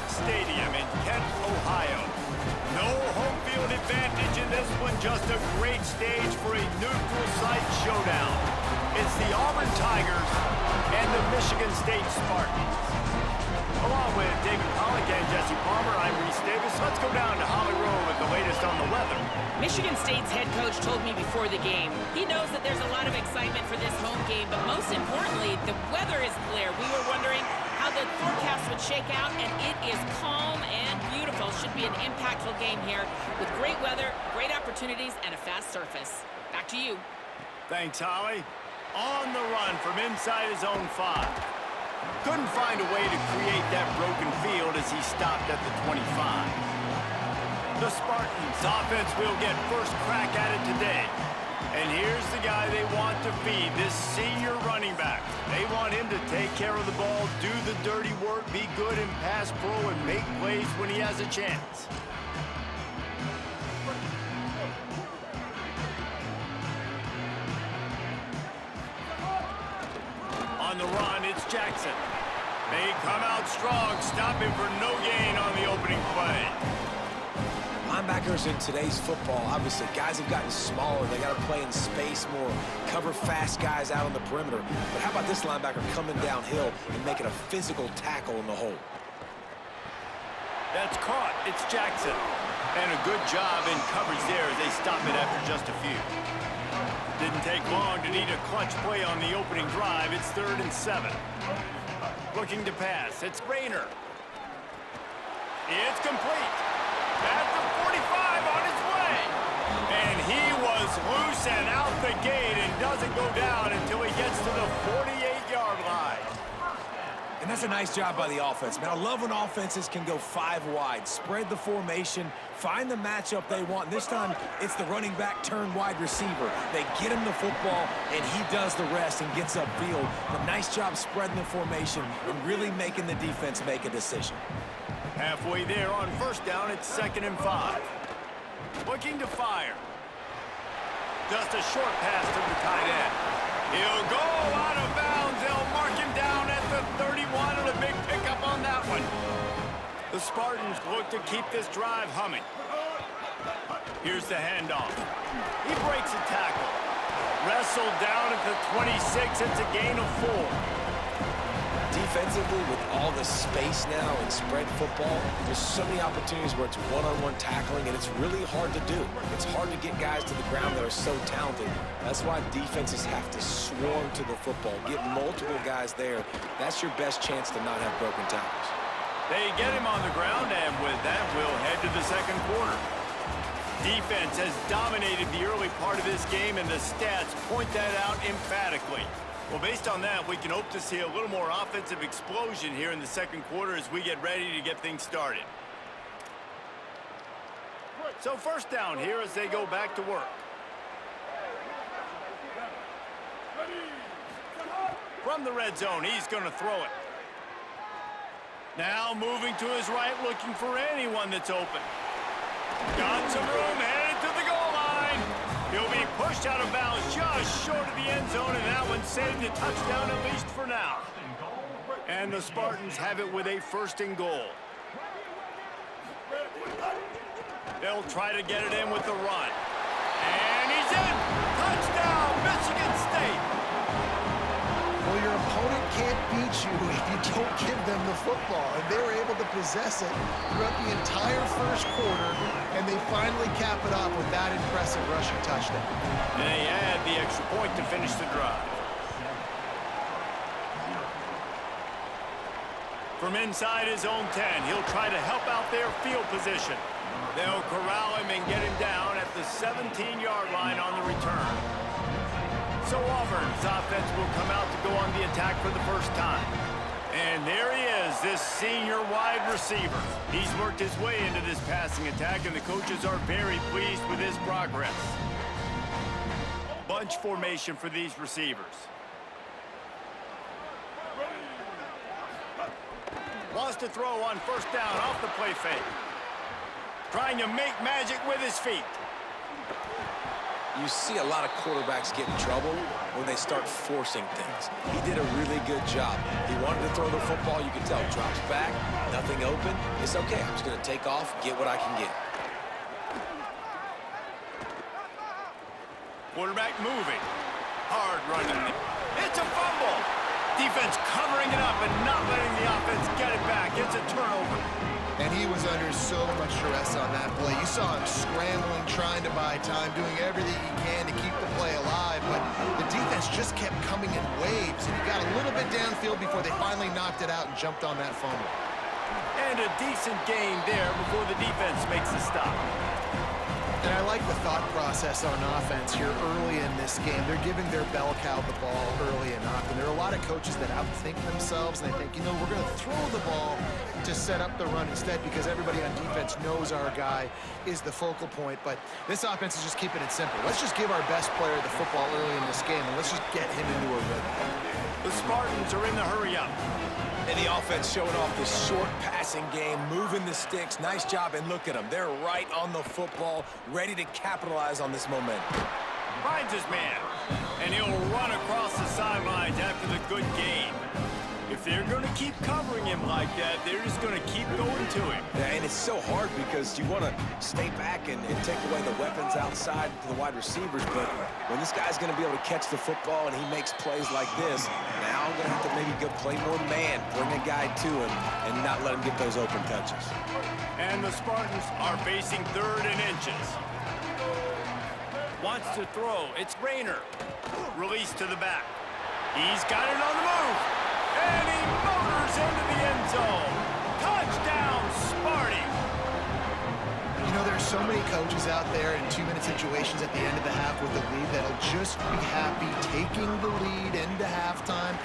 Stadium in Kent, Ohio. No home field advantage in this one, just a great stage for a neutral site showdown. It's the Auburn Tigers and the Michigan State Spartans. Along with David Pollack and Jesse Palmer, I'm Reese Davis. Let's go down to Holly Rowe with the latest on the weather. Michigan State's head coach told me before the game, he knows that there's a lot of excitement for this home game, but most importantly, the weather is clear. We were wondering how the forecast would shake out, and it is calm and beautiful. Should be an impactful game here with great weather, great opportunities, and a fast surface. Back to you. Thanks, Holly. On the run from inside his own 5. Couldn't find a way to create that broken field as he stopped at the 25. The Spartans' offense will get first crack at it today. And here's the guy they want to feed, this senior running back. They want him to take care of the ball, do the dirty work, be good in pass pro, and make plays when he has a chance. On the run, it's Jackson. They come out strong, stopping for no gain on the opening play. Linebackers in today's football, obviously, guys have gotten smaller. They got to play in space more, cover fast guys out on the perimeter. But how about this linebacker coming downhill and making a physical tackle in the hole? That's caught. It's Jackson. And a good job in coverage there as they stop it after just a few. Didn't take long to need a clutch play on the opening drive. It's 3rd and 7. Looking to pass. It's Rayner. It's complete. At the 45 on his way. And he was loose and out the gate and doesn't go down until he gets to the 48-yard line. And that's a nice job by the offense. Man, I love when offenses can go 5 wide, spread the formation, find the matchup they want. This time, it's the running back turned wide receiver. They get him the football, and he does the rest and gets upfield. But nice job spreading the formation and really making the defense make a decision. Halfway there on first down, it's 2nd and 5. Looking to fire. Just a short pass to the tight end. He'll go out of bounds. They'll mark him down at the 31, and a big pickup on that one. The Spartans look to keep this drive humming. Here's the handoff. He breaks a tackle. Wrestled down at the 26. It's a gain of 4. Defensively, with all the space now in spread football, there's so many opportunities where it's one-on-one tackling, and it's really hard to do. It's hard to get guys to the ground that are so talented. That's why defenses have to swarm to the football, get multiple guys there. That's your best chance to not have broken tackles. They get him on the ground, and with that, we'll head to the second quarter. Defense has dominated the early part of this game, and the stats point that out emphatically. Well, based on that, we can hope to see a little more offensive explosion here in the second quarter as we get ready to get things started. So first down here as they go back to work. From the red zone, he's going to throw it. Now moving to his right, looking for anyone that's open. Got some room, headed to the goal line. He'll be pushed out of bounds just short of the end zone, and that one saved the touchdown at least for now. And the Spartans have it with a 1st and goal. They'll try to get it in with the run. And he's in! Touchdown, Michigan State! Well, your opponent can't beat you if you don't give them the football. And they were able to possess it throughout the entire first quarter, and they finally cap it off with that impressive rushing touchdown. And they add the extra point to finish the drive. From inside his own 10, he'll try to help out their field position. They'll corral him and get him down at the 17-yard line on the return. So Auburn's offense will come out to go on the attack for the first time. And there he is, this senior wide receiver. He's worked his way into this passing attack, and the coaches are very pleased with his progress. Bunch formation for these receivers. Wants to throw on first down off the play fake. Trying to make magic with his feet. You see a lot of quarterbacks get in trouble when they start forcing things. He did a really good job. He wanted to throw the football. You can tell. Drops back, nothing open. It's okay. I'm just going to take off, get what I can get. Quarterback moving. Hard running. It's a fumble. Defense covering it up and not letting the offense get it back. It's a turnover. And he was under so much stress on that play. You saw him scrambling, trying to buy time, doing everything he can to keep the play alive. But the defense just kept coming in waves, and he got a little bit downfield before they finally knocked it out and jumped on that fumble. And a decent gain there before the defense makes the stop. And I like the thought process on offense here early in this game. They're giving their bell cow the ball early enough. And there are a lot of coaches that outthink themselves, and they think, you know, we're going to throw the ball to set up the run instead because everybody on defense knows our guy is the focal point. But this offense is just keeping it simple. Let's just give our best player the football early in this game, and let's just get him into a rhythm. The Spartans are in the hurry-up. And the offense showing off this short passing game, moving the sticks. Nice job, and look at them. They're right on the football, ready to capitalize on this momentum. Finds his man, and he'll run across the sidelines after the good gain. If they're going to keep covering him like that, they're just going to keep going to him. Yeah, and it's so hard because you want to stay back and take away the weapons outside to the wide receivers, but when this guy's going to be able to catch the football and he makes plays like this, now I'm going to have to maybe go play more man, bring a guy to him, and not let him get those open touches. And the Spartans are facing 3rd and inches. Wants to throw. It's Rayner. Release to the back. He's got it on the move. And he motors into the end zone. Touchdown, Sparty. You know, there's so many coaches out there in 2-minute situations at the end of the half with the lead that'll just be happy taking the lead into halftime.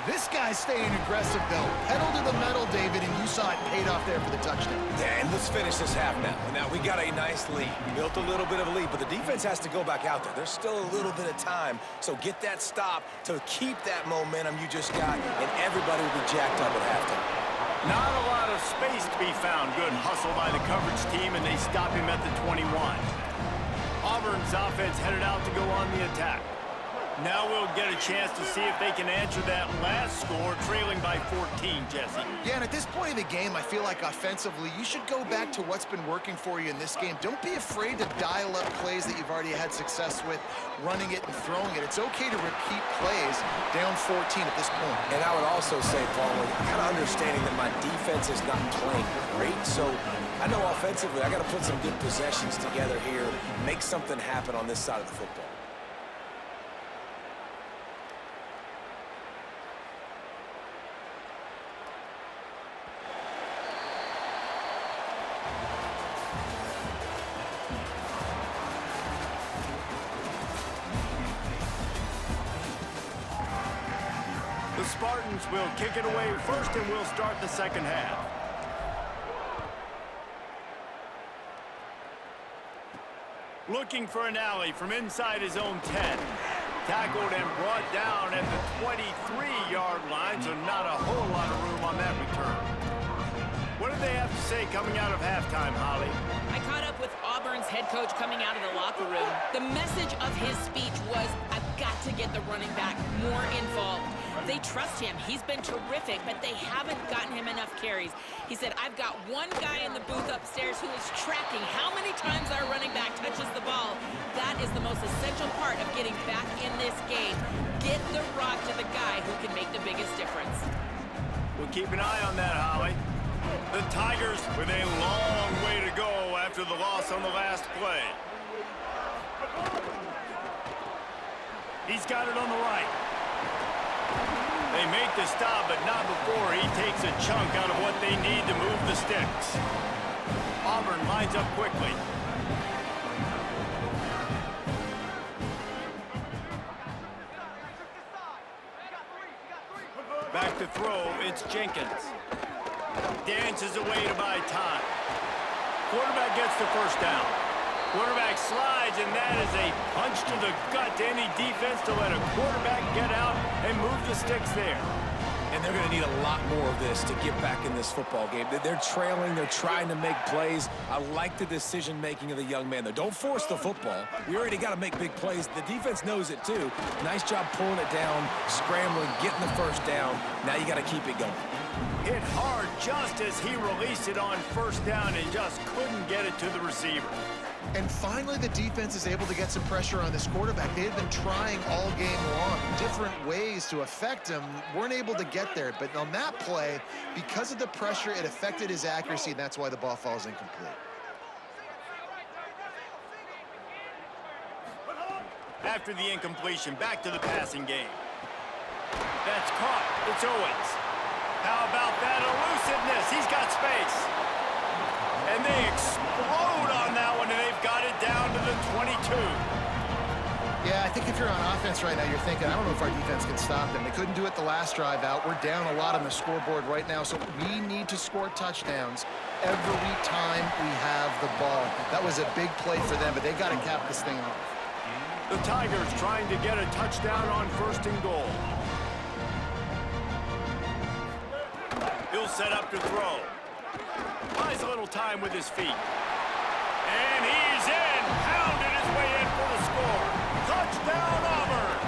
This guy's staying aggressive, though. Pedal to the metal, David, and you saw it paid off there for the touchdown. Yeah, and let's finish this half now. Now, we got a nice lead. Built a little bit of a lead, but the defense has to go back out there. There's still a little bit of time, so get that stop to keep that momentum you just got, and everybody will be jacked up at halftime. Not a lot of space to be found. Good hustle by the coverage team, and they stop him at the 21. Auburn's offense headed out to go on the attack. Now we'll get a chance to see if they can answer that last score, trailing by 14, Jesse. Yeah, and at this point in the game, I feel like offensively, you should go back to what's been working for you in this game. Don't be afraid to dial up plays that you've already had success with, running it and throwing it. It's okay to repeat plays down 14 at this point. And I would also say, Paul, kind of understanding that my defense is not playing great, so I know offensively I got to put some good possessions together here, make something happen on this side of the football. The Spartans will kick it away first, and we'll start the second half. Looking for an alley from inside his own 10. Tackled and brought down at the 23-yard line, so not a whole lot of room on that return. What did they have to say coming out of halftime, Holly? I caught up with Auburn's head coach coming out of the locker room. The message of his speech was, I've got to get the running back more involved. They trust him. He's been terrific, but they haven't gotten him enough carries. He said, I've got one guy in the booth upstairs who is tracking how many times our running back touches the ball. That is the most essential part of getting back in this game. Get the rock to the guy who can make the biggest difference. We'll keep an eye on that, Holly. The Tigers with a long way to go after the loss on the last play. He's got it on the right. They make the stop, but not before he takes a chunk out of what they need to move the sticks. Auburn lines up quickly. Back to throw, it's Jenkins. Dances away to buy time. Quarterback gets the first down. Quarterback slides, and that is a punch to the gut to any defense to let a quarterback get out and move the sticks there. And they're going to need a lot more of this to get back in this football game. They're trailing. They're trying to make plays. I like the decision-making of the young man, though. Don't force the football. We already got to make big plays. The defense knows it, too. Nice job pulling it down, scrambling, getting the first down. Now you got to keep it going. Hit hard just as he released it on first down and just couldn't get it to the receiver. And finally, the defense is able to get some pressure on this quarterback. They had been trying all game long, different ways to affect him, weren't able to get there. But on that play, because of the pressure, it affected his accuracy, and that's why the ball falls incomplete. After the incompletion, back to the passing game. That's caught. It's Owens. How about that elusiveness? He's got space. And they explode on that one, and they've got it down to the 22. Yeah, I think if you're on offense right now, you're thinking, I don't know if our defense can stop them. They couldn't do it the last drive out. We're down a lot on the scoreboard right now, so we need to score touchdowns every time we have the ball. That was a big play for them, but they got to cap this thing off. The Tigers trying to get a touchdown on 1st and goal. He'll set up to throw. Buys a little time with his feet. And he's in. Pounded his way in for the score. Touchdown, Auburn.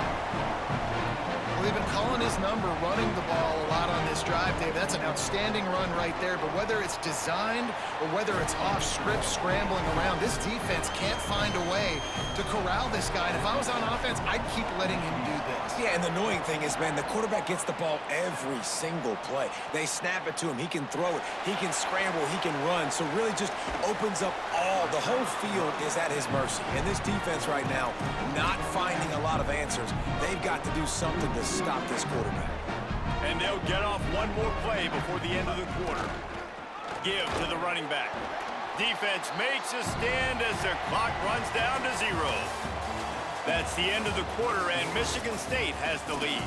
Well, they've been calling his number, running the ball a lot on this drive, Dave. That's an outstanding run right there. But whether it's designed or whether it's off script, scrambling around, this defense can't find a way to corral this guy. And if I was on offense, I'd keep letting him do this. Yeah, and the annoying thing is, man, the quarterback gets the ball every single play. They snap it to him. He can throw it. He can scramble. He can run. So really just opens up the whole field is at his mercy. And this defense right now, not finding a lot of answers. They've got to do something to stop this quarterback. And they'll get off one more play before the end of the quarter. Give to the running back. Defense makes a stand as the clock runs down to 0. That's the end of the quarter, and Michigan State has the lead.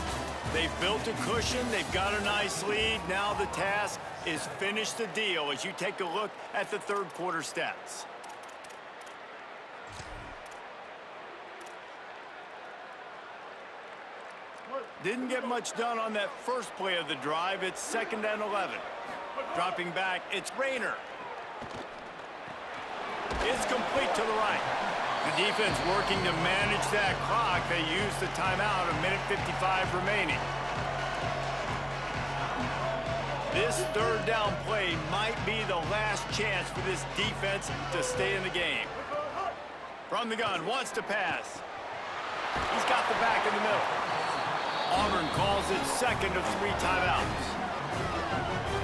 They've built a cushion. They've got a nice lead. Now the task is finish the deal as you take a look at the 3rd quarter stats. Didn't get much done on that first play of the drive. It's 2nd and 11. Dropping back, it's Rayner. It's complete to the right. The defense working to manage that clock. They use the timeout, 1:55 remaining. This 3rd down play might be the last chance for this defense to stay in the game. From the gun, wants to pass. He's got the back in the middle. Auburn calls it 2nd of 3 timeouts.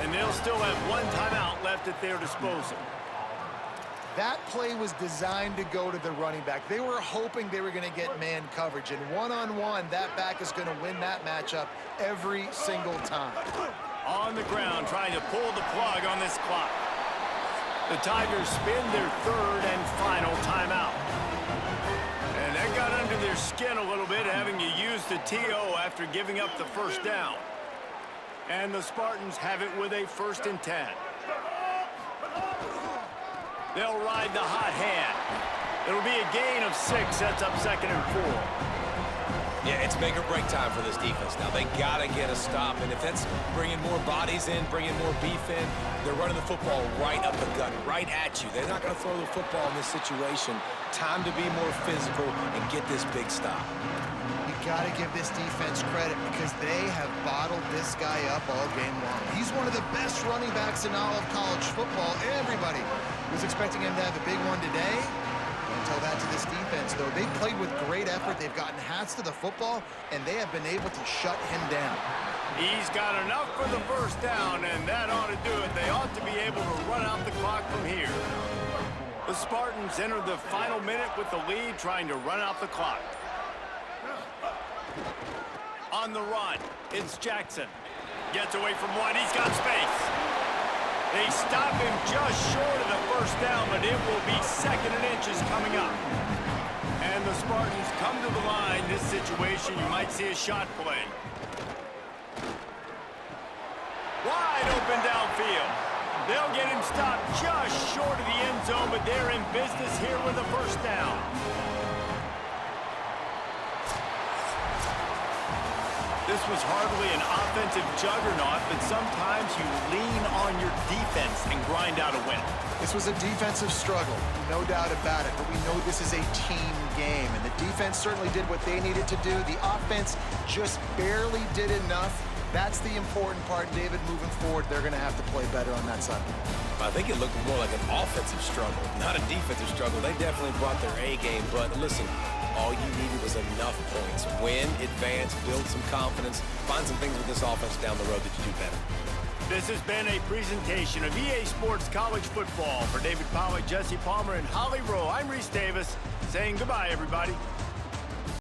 And they'll still have 1 timeout left at their disposal. That play was designed to go to the running back. They were hoping they were going to get man coverage. And one-on-one, that back is going to win that matchup every single time. On the ground, trying to pull the plug on this clock. The Tigers spin their 3rd and final timeout. And that got under their skin a little bit, having to use the TO after giving up the 1st down. And the Spartans have it with a 1st and 10. They'll ride the hot hand. It'll be a gain of 6, sets up 2nd and 4. Yeah, it's make or break time for this defense now. They got to get a stop, and if that's bringing more bodies in, bringing more beef in, they're running the football right up the gut, right at you. They're not going to throw the football in this situation. Time to be more physical and get this big stop. You got to give this defense credit because they have bottled this guy up all game long. He's one of the best running backs in all of college football. Everybody was expecting him to have a big one today. Don't tell that to this defense, though. They played with great effort. They've gotten hats to the football, and they have been able to shut him down. He's got enough for the 1st down, and that ought to do it. They ought to be able to run out the clock from here. The Spartans enter the final minute with the lead, trying to run out the clock. On the run, it's Jackson. Gets away from one. He's got space. They stop him just short of the 1st down, but it will be 2nd and inches coming up. And the Spartans come to the line. This situation, you might see a shot play. Wide open downfield. They'll get him stopped just short of the end zone, but they're in business here with a 1st down. This was hardly an offensive juggernaut, but sometimes you lean on your defense and grind out a win. This was a defensive struggle, no doubt about it, but we know this is a team game, and the defense certainly did what they needed to do. The offense just barely did enough. That's the important part, David, moving forward. They're going to have to play better on that side. I think it looked more like an offensive struggle, not a defensive struggle. They definitely brought their A game, but listen, all you needed was enough points. Win, advance, build some confidence, find some things with this offense down the road that you do better. This has been a presentation of EA Sports College Football. For David Pollack, Jesse Palmer, and Holly Rowe, I'm Reese Davis saying goodbye, everybody.